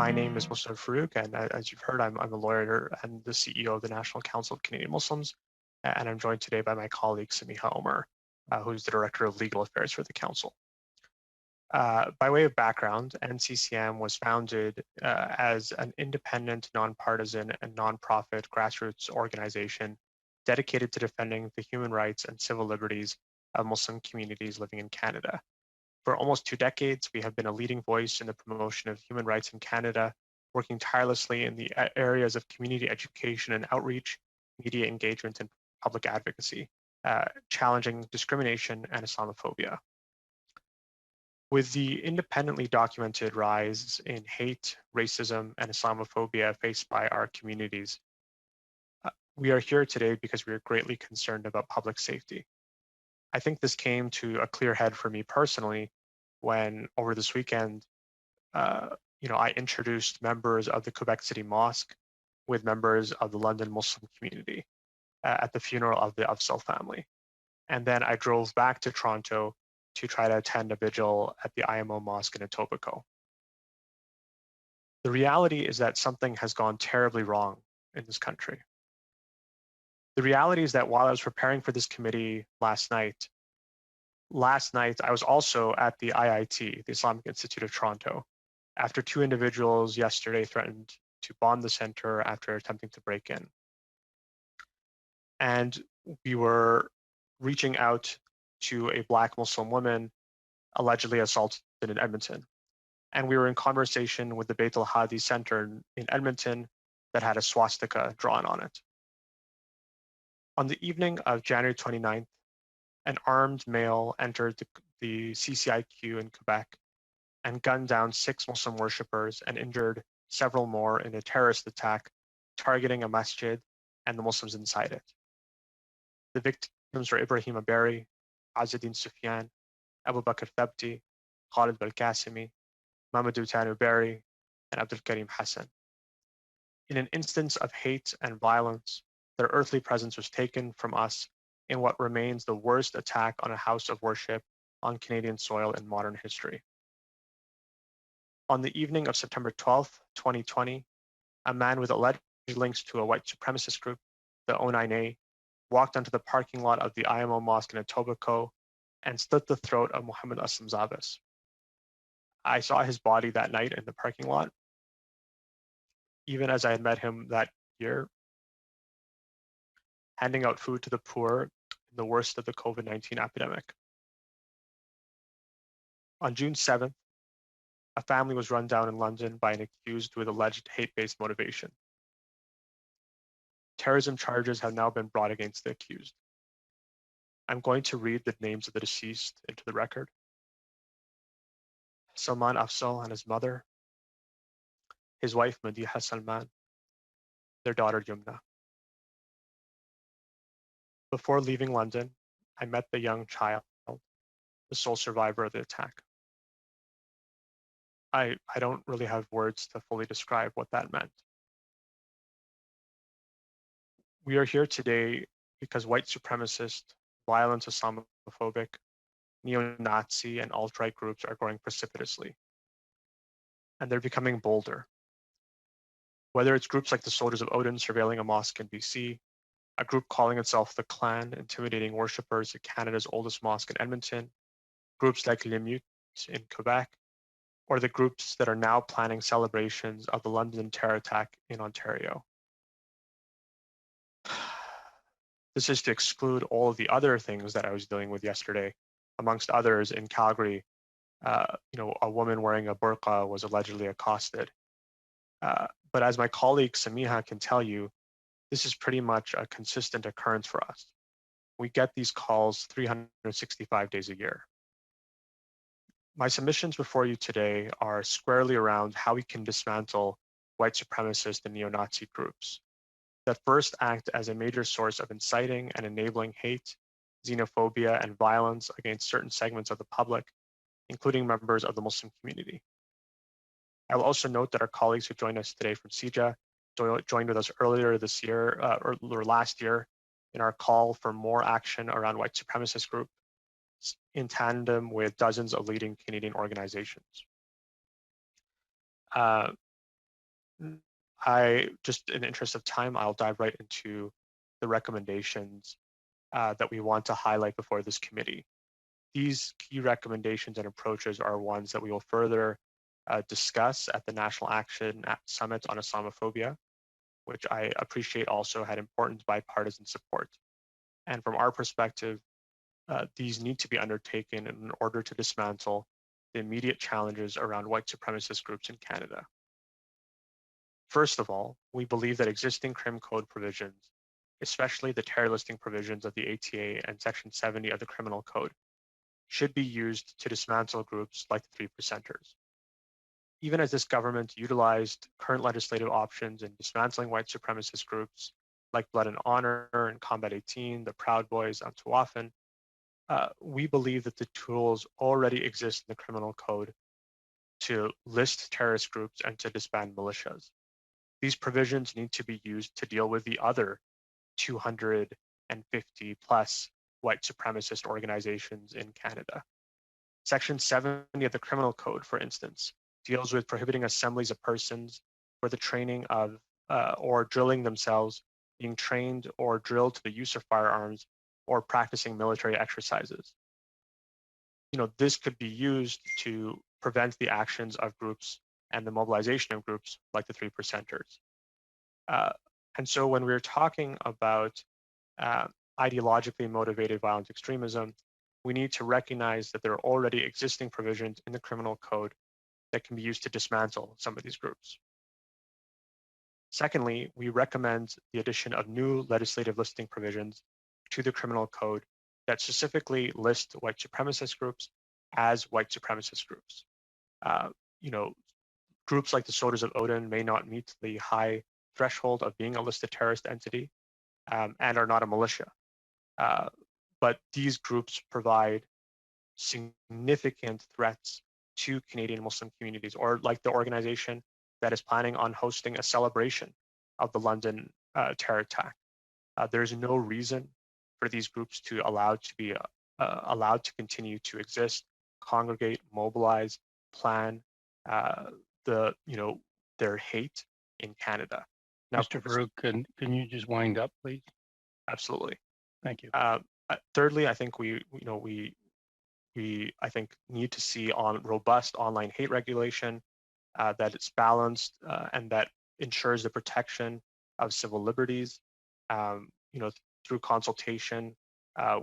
My name is Muslim Farouk, and as you've heard, I'm a lawyer and the CEO of the National Council of Canadian Muslims, and I'm joined today by my colleague Samiha Omar, who's the Director of Legal Affairs for the Council. By way of background, NCCM was founded as an independent, nonpartisan, and nonprofit grassroots organization dedicated to defending the human rights and civil liberties of Muslim communities living in Canada. For almost 2 decades, we have been a leading voice in the promotion of human rights in Canada, working tirelessly in the areas of community education and outreach, media engagement, and public advocacy, challenging discrimination and Islamophobia. With the independently documented rise in hate, racism, and Islamophobia faced by our communities, we are here today because we are greatly concerned about public safety. I think this came to a clear head for me personally when, over this weekend, I introduced members of the Quebec City Mosque with members of the London Muslim community at the funeral of the Afzal family. And then I drove back to Toronto to try to attend a vigil at the IMO Mosque in Etobicoke. The reality is that something has gone terribly wrong in this country. The reality is that while I was preparing for this committee last night I was also at the IIT, the Islamic Institute of Toronto, after 2 individuals yesterday threatened to bomb the center after attempting to break in. And we were reaching out to a Black Muslim woman allegedly assaulted in Edmonton. And we were in conversation with the Beit al-Hadi Center in Edmonton that had a swastika drawn on it. On the evening of January 29th, an armed male entered the CCIQ in Quebec and gunned down 6 Muslim worshippers and injured several more in a terrorist attack targeting a masjid and the Muslims inside it. The victims were Ibrahim Aberi, Azzuddin Sufyan, Abu Bakr Thabti, Khalid Belkacemi, Mamadou Tanuberi, and Abdul Karim Hassan. In an instance of hate and violence, their earthly presence was taken from us in what remains the worst attack on a house of worship on Canadian soil in modern history. On the evening of September 12th, 2020, a man with alleged links to a white supremacist group, the O9A, walked onto the parking lot of the IMO Mosque in Etobicoke and slit the throat of Mohammed Aslam Zabis. I saw his body that night in the parking lot, even as I had met him that year, handing out food to the poor in the worst of the COVID-19 epidemic. On June 7th, a family was run down in London by an accused with alleged hate-based motivation. Terrorism charges have now been brought against the accused. I'm going to read the names of the deceased into the record. Salman Afzal and his mother, his wife Madiha Salman, their daughter Yumna. Before leaving London, I met the young child, the sole survivor of the attack. I don't really have words to fully describe what that meant. We are here today because white supremacist, violent Islamophobic, neo-Nazi, and alt-right groups are growing precipitously. And they're becoming bolder. Whether it's groups like the Soldiers of Odin surveilling a mosque in BC, a group calling itself the Clan intimidating worshippers at Canada's oldest mosque in Edmonton, groups like Les Meutes in Quebec, or the groups that are now planning celebrations of the London terror attack in Ontario. This is to exclude all of the other things that I was dealing with yesterday. Amongst others, in Calgary, a woman wearing a burqa was allegedly accosted. But as my colleague Samiha can tell you, this is pretty much a consistent occurrence for us. We get these calls 365 days a year. My submissions before you today are squarely around how we can dismantle white supremacist and neo-Nazi groups that first act as a major source of inciting and enabling hate, xenophobia, and violence against certain segments of the public, including members of the Muslim community. I will also note that our colleagues who joined us today from CIJA joined with us earlier this year, or last year, in our call for more action around white supremacist groups in tandem with dozens of leading Canadian organizations. just in the interest of time, I'll dive right into the recommendations that we want to highlight before this committee. These key recommendations and approaches are ones that we will further discuss at the National Action Summit on Islamophobia, which I appreciate also had important bipartisan support. And from our perspective, these need to be undertaken in order to dismantle the immediate challenges around white supremacist groups in Canada. First of all, we believe that existing Crim Code provisions, especially the terror listing provisions of the ATA and Section 70 of the Criminal Code, should be used to dismantle groups like the Three Percenters. Even as this government utilized current legislative options in dismantling white supremacist groups like Blood and Honor and Combat 18, the Proud Boys, and Tuathan, we believe that the tools already exist in the criminal code to list terrorist groups and to disband militias. These provisions need to be used to deal with the other 250 plus white supremacist organizations in Canada. Section 70 of the Criminal Code, for instance, deals with prohibiting assemblies of persons for the training of or drilling themselves, being trained or drilled to the use of firearms or practicing military exercises. This could be used to prevent the actions of groups and the mobilization of groups like the Three Percenters. And so when we're talking about ideologically motivated violent extremism, we need to recognize that there are already existing provisions in the criminal code that can be used to dismantle some of these groups. Secondly, we recommend the addition of new legislative listing provisions to the criminal code that specifically list white supremacist groups as white supremacist groups. Groups like the Soldiers of Odin may not meet the high threshold of being a listed terrorist entity and are not a militia. But these groups provide significant threats to Canadian Muslim communities, or like the organization that is planning on hosting a celebration of the London terror attack. There's no reason for these groups to allowed to continue to exist, congregate, mobilize, plan their hate in Canada. Now, Mr. Farouk, can you just wind up, please? Absolutely. Thank you. Thirdly, I think we need to see on robust online hate regulation that it's balanced and that ensures the protection of civil liberties, through consultation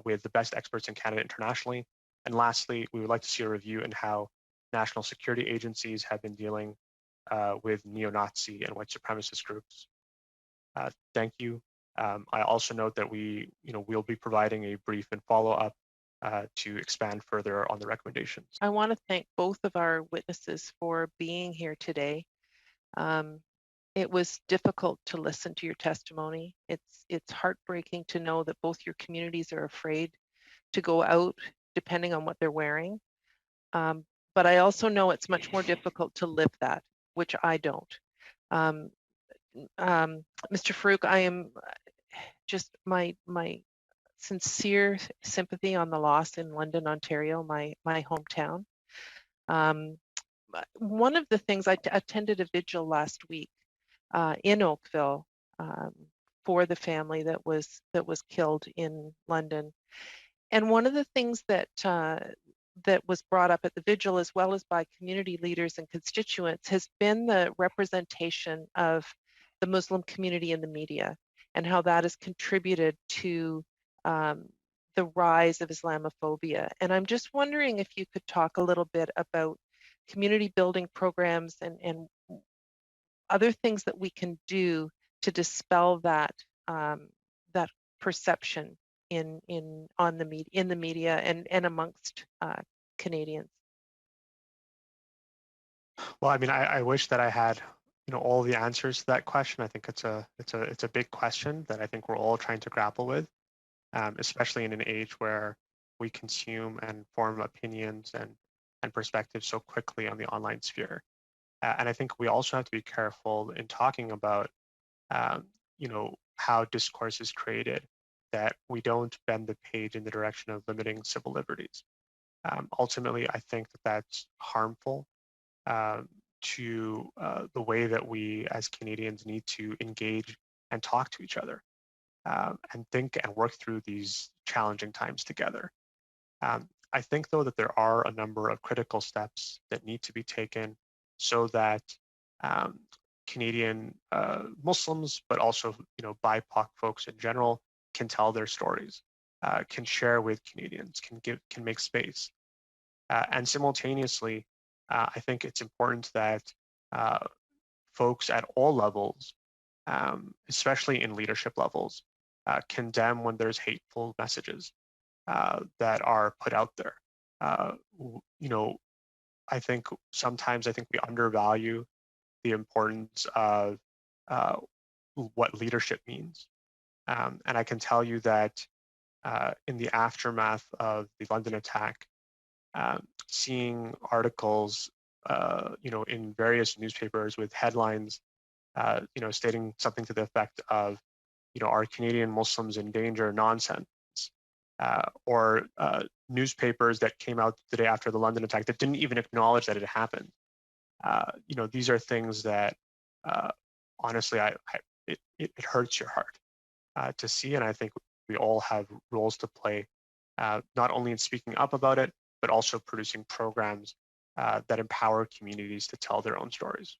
with the best experts in Canada internationally. And lastly, we would like to see a review in how national security agencies have been dealing with neo-Nazi and white supremacist groups. Thank you. I also note that we'll be providing a brief and follow-up to expand further on the recommendations. I want to thank both of our witnesses for being here today. It was difficult to listen to your testimony. It's heartbreaking to know that both your communities are afraid to go out depending on what they're wearing. But I also know it's much more difficult to live that, which I don't. Mr. Farouk, I am just my sincere sympathy on the loss in London, Ontario, my hometown. One of the things I attended a vigil last week in Oakville for the family that was killed in London, and one of the things that was brought up at the vigil, as well as by community leaders and constituents, has been the representation of the Muslim community in the media and how that has contributed to the rise of Islamophobia. And I'm just wondering if you could talk a little bit about community building programs and other things that we can do to dispel that that perception in the media and amongst Canadians. Well, I mean, I wish that I had all the answers to that question. I think it's a big question that I think we're all trying to grapple with, especially in an age where we consume and form opinions and perspectives so quickly on the online sphere. And I think we also have to be careful in talking about how discourse is created, that we don't bend the page in the direction of limiting civil liberties. Ultimately, I think that that's harmful to the way that we as Canadians need to engage and talk to each other, and think and work through these challenging times together. I think, though, that there are a number of critical steps that need to be taken so that Canadian Muslims, but also BIPOC folks in general, can tell their stories, can share with Canadians, can make space, and simultaneously, I think it's important that folks at all levels, especially in leadership levels, condemn when there's hateful messages that are put out there. I think sometimes we undervalue the importance of what leadership means. And I can tell you that in the aftermath of the London attack, seeing articles, in various newspapers with headlines, stating something to the effect of, are Canadian Muslims in danger? Nonsense. Or newspapers that came out the day after the London attack that didn't even acknowledge that it happened. These are things that, honestly, it hurts your heart to see, and I think we all have roles to play, not only in speaking up about it, but also producing programs that empower communities to tell their own stories.